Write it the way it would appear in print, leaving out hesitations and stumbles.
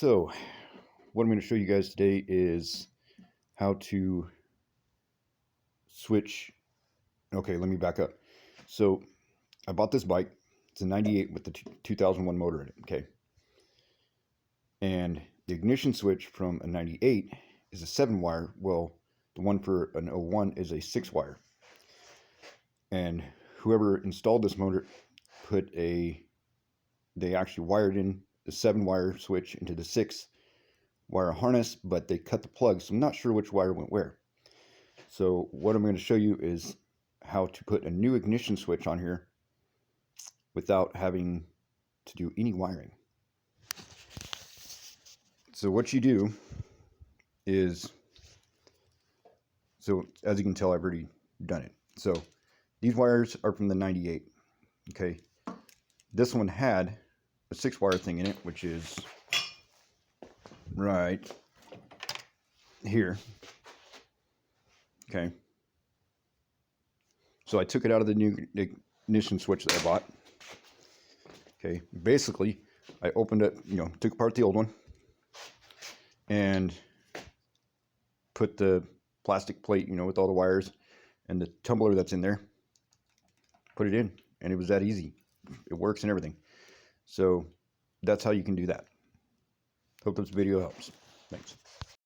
So, what I'm going to show you guys today is how to switch. Okay, let me back up. So, I bought this bike. It's a 98 with the 2001 motor in it, okay? And the ignition switch from a 98 is a 7-wire. Well, the one for an 01 is a 6-wire. And whoever installed this motor they actually wired in the 7-wire switch into the 6-wire harness, but they cut the plug, so I'm not sure which wire went where. So what I'm going to show you is how to put a new ignition switch on here without having to do any wiring. So what you do is, so as you can tell, I've already done it. So these wires are from the 98, okay? This one had a 6-wire thing in it, which is right here. Okay. So I took it out of the new ignition switch that I bought. Okay. Basically, I opened it, took apart the old one and put the plastic plate, with all the wires and the tumbler that's in there, put it in, and it was that easy. It works and everything. So that's how you can do that. Hope this video helps. Thanks.